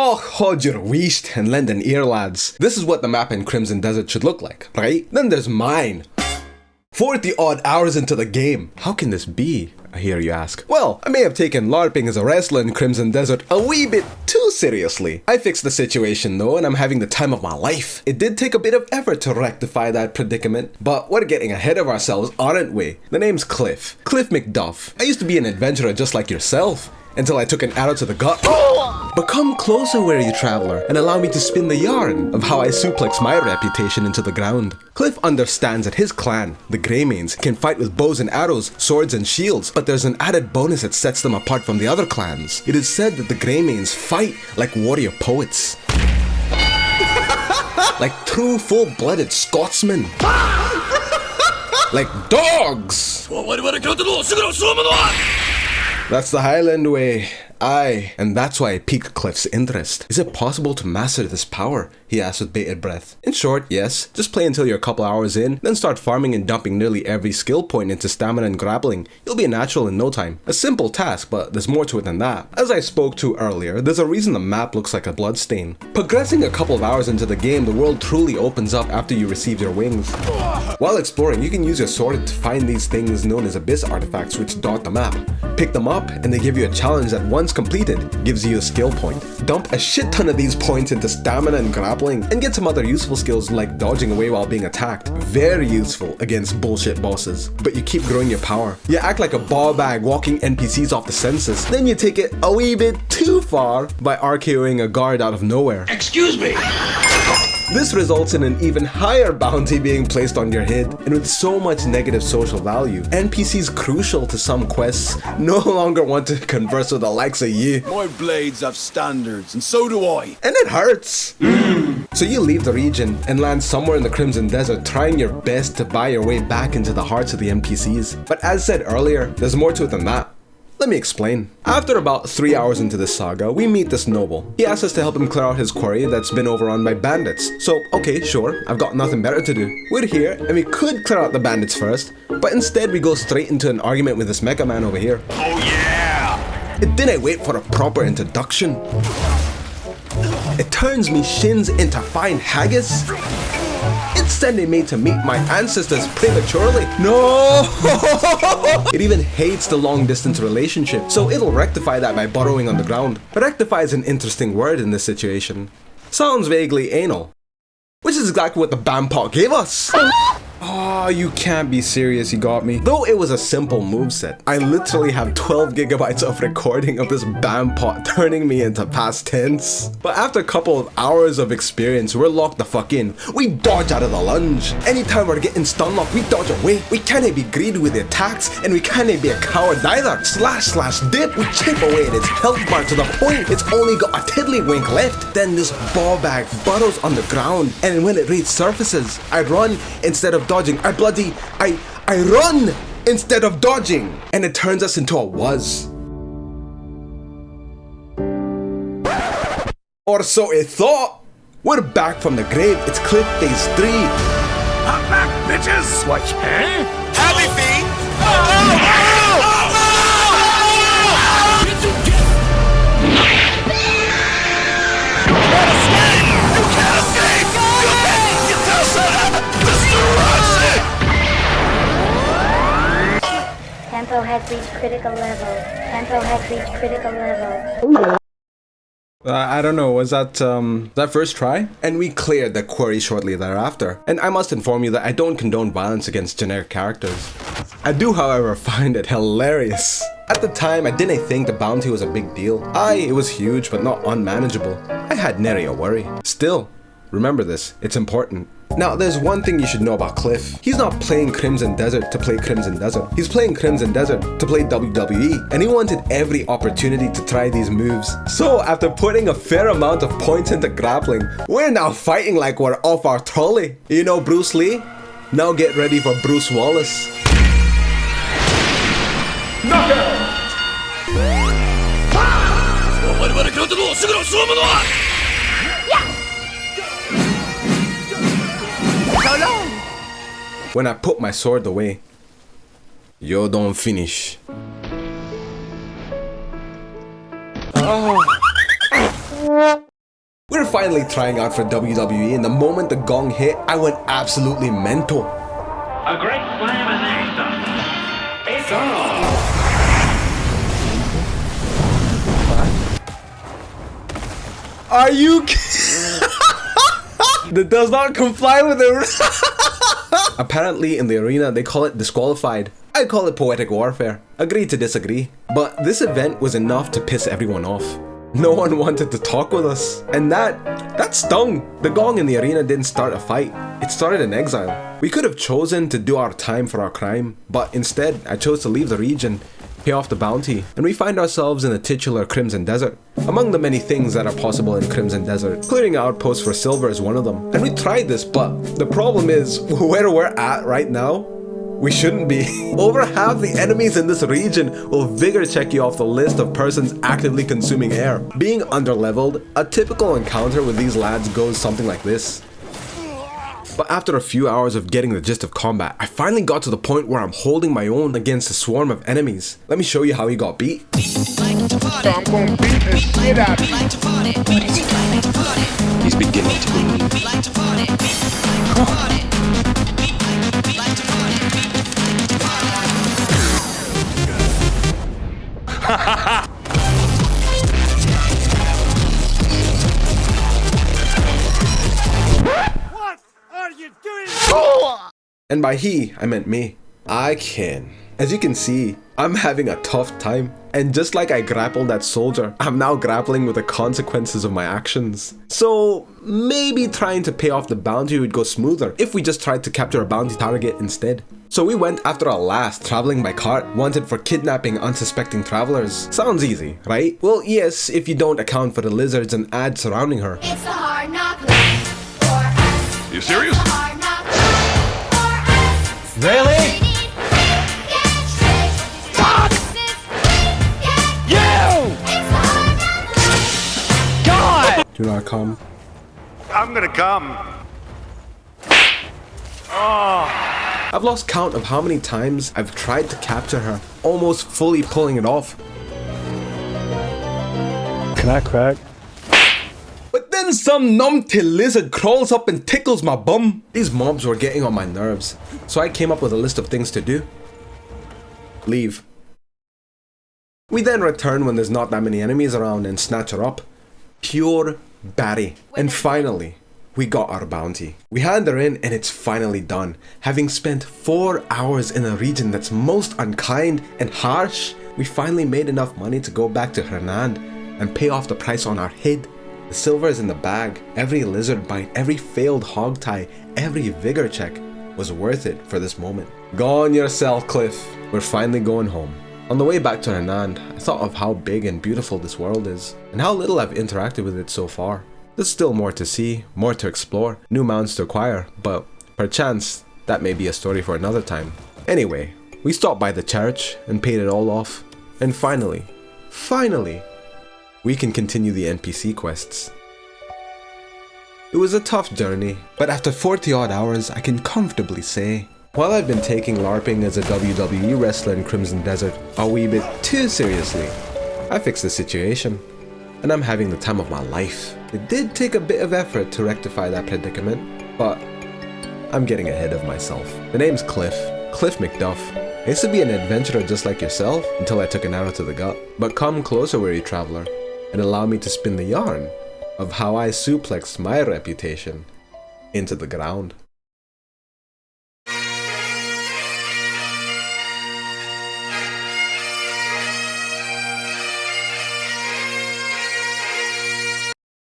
Oh, hold your wheesht and lend an ear, lads. This is what the map in Crimson Desert should look like, right? Then there's mine. 40 odd hours into the game. How can this be? I hear you ask. Well, I may have taken LARPing as a wrestler in Crimson Desert a wee bit too seriously. I fixed the situation though, and I'm having the time of my life. It did take a bit of effort to rectify that predicament, but we're getting ahead of ourselves, aren't we? The name's Cliff. Cliff McDuff. I used to be an adventurer just like yourself, until I took an arrow to the gut. But come closer, weary traveler, and allow me to spin the yarn of how I suplex my reputation into the ground. Cliff understands that his clan, the Greymanes, can fight with bows and arrows, swords and shields, but there's an added bonus that sets them apart from the other clans. It is said that the Greymanes fight like warrior poets. Like true full-blooded Scotsmen. Like dogs! That's the Highland way. Aye, and that's why I piqued Cliff's interest. Is it possible to master this power? He asked with bated breath. In short, yes. Just play until you're a couple hours in, then start farming and dumping nearly every skill point into stamina and grappling. You'll be a natural in no time. A simple task, but there's more to it than that. As I spoke to earlier, there's a reason the map looks like a bloodstain. Progressing a couple of hours into the game, the world truly opens up after you receive your wings. While exploring, you can use your sword to find these things known as abyss artifacts which dot the map. Pick them up, and they give you a challenge that once completed, gives you a skill point. Dump a shit ton of these points into stamina and grappling, and get some other useful skills like dodging away while being attacked. Very useful against bullshit bosses. But you keep growing your power. You act like a ball bag walking NPCs off the census. Then you take it a wee bit too far by RKOing a guard out of nowhere. Excuse me! This results in an even higher bounty being placed on your head, and with so much negative social value, NPCs crucial to some quests no longer want to converse with the likes of you. My blades have standards, and so do I. And it hurts. So you leave the region and land somewhere in the Crimson Desert, trying your best to buy your way back into the hearts of the NPCs. But as said earlier, there's more to it than that. Let me explain. After about 3 hours into this saga, we meet this noble. He asks us to help him clear out his quarry that's been overrun by bandits. So, okay, sure, I've got nothing better to do. We're here, and we could clear out the bandits first, but instead we go straight into an argument with this Mecha Man over here. Oh yeah! It didn't wait for a proper introduction. It turns me shins into fine haggis. It's sending me to meet my ancestors prematurely. No! It even hates the long distance relationship, so it'll rectify that by burrowing on the ground. Rectify is an interesting word in this situation. Sounds vaguely anal. Which is exactly what the Bampot gave us. Oh, you can't be serious, you got me. Though it was a simple moveset, I literally have 12 gigabytes of recording of this Bampot turning me into past tense. But after a couple of hours of experience, we're locked the fuck in. We dodge out of the lunge. Anytime we're getting stun locked, we dodge away. We can't be greedy with the attacks, and we can't be a coward either. Slash dip, we chip away at its health bar to the point it's only got a tiddlywink left. Then this ball bag burrows on the ground, and when it reaches surfaces, I run instead of dodging. I run instead of dodging, and it turns us into a was. Or so it thought. We're back from the grave. It's Cliff Phase 3. I'm back, bitches! What? Huh? Happy feet! Tempo has reached critical level. Tempo has reached critical level. I don't know, was that first try? And we cleared the quarry shortly thereafter. And I must inform you that I don't condone violence against generic characters. I do, however, find it hilarious. At the time, I didn't think the bounty was a big deal. It was huge, but not unmanageable. I had nary a worry. Still, remember this, it's important. Now, there's one thing you should know about Cliff. He's not playing Crimson Desert to play Crimson Desert. He's playing Crimson Desert to play WWE, and he wanted every opportunity to try these moves. So, after putting a fair amount of points into grappling, we're now fighting like we're off our trolley. You know Bruce Lee? Now get ready for Bruce Wallace. Knockout! When I put my sword away, you don't finish. Oh. finally trying out for WWE, and the moment the gong hit, I went absolutely mental. A great slam and action. It's on. Are you that does not comply with the Apparently in the arena they call it disqualified. I call it poetic warfare. Agree to disagree. But this event was enough to piss everyone off. No one wanted to talk with us. And that stung. The gong in the arena didn't start a fight. It started an exile. We could have chosen to do our time for our crime, but instead I chose to leave the region, pay off the bounty, and we find ourselves in the titular Crimson Desert. Among the many things that are possible in Crimson Desert, clearing outposts for silver is one of them. And we tried this, but the problem is, where we're at right now, we shouldn't be. Over half the enemies in this region will vigor check you off the list of persons actively consuming air. Being underleveled, a typical encounter with these lads goes something like this. But after a few hours of getting the gist of combat, I finally got to the point where I'm holding my own against a swarm of enemies. Let me show you how he got beat. I'm gonna beat the shit out of you. He's beginning to believe. What are you doing? And by he, I meant me. I can. As you can see, I'm having a tough time. And just like I grappled that soldier, I'm now grappling with the consequences of my actions. So maybe trying to pay off the bounty would go smoother if we just tried to capture a bounty target instead. So we went after our last traveling by cart, wanted for kidnapping unsuspecting travelers. Sounds easy, right? Well, yes, if you don't account for the lizards and ads surrounding her. It's a hard knock life for us. You serious? It's a hard knock life for us. Really? We need get straight. Fuck! You! It's a hard knock life. God! Do not come. I'm gonna come. I've lost count of how many times I've tried to capture her, almost fully pulling it off. Can I crack? But then some numpty lizard crawls up and tickles my bum. These mobs were getting on my nerves, so I came up with a list of things to do. Leave. We then return when there's not that many enemies around and snatch her up. Pure Barry. And finally, we got our bounty. We hand her in and it's finally done. Having spent 4 hours in a region that's most unkind and harsh, we finally made enough money to go back to Hernand and pay off the price on our head. The silver is in the bag. Every lizard bite, every failed hog tie, every vigor check was worth it for this moment. Go on yourself, Cliff. We're finally going home. On the way back to Hernand, I thought of how big and beautiful this world is, and how little I've interacted with it so far. There's still more to see, more to explore, new mounts to acquire, but perchance that may be a story for another time. Anyway, we stopped by the church and paid it all off, and finally, we can continue the NPC quests. It was a tough journey, but after 40 odd hours, I can comfortably say, while I've been taking LARPing as a WWE wrestler in Crimson Desert a wee bit too seriously, I fixed the situation, and I'm having the time of my life. It did take a bit of effort to rectify that predicament, but I'm getting ahead of myself. The name's Cliff McDuff. I used to be an adventurer just like yourself until I took an arrow to the gut. But come closer, weary traveler, and allow me to spin the yarn of how I suplexed my reputation into the ground.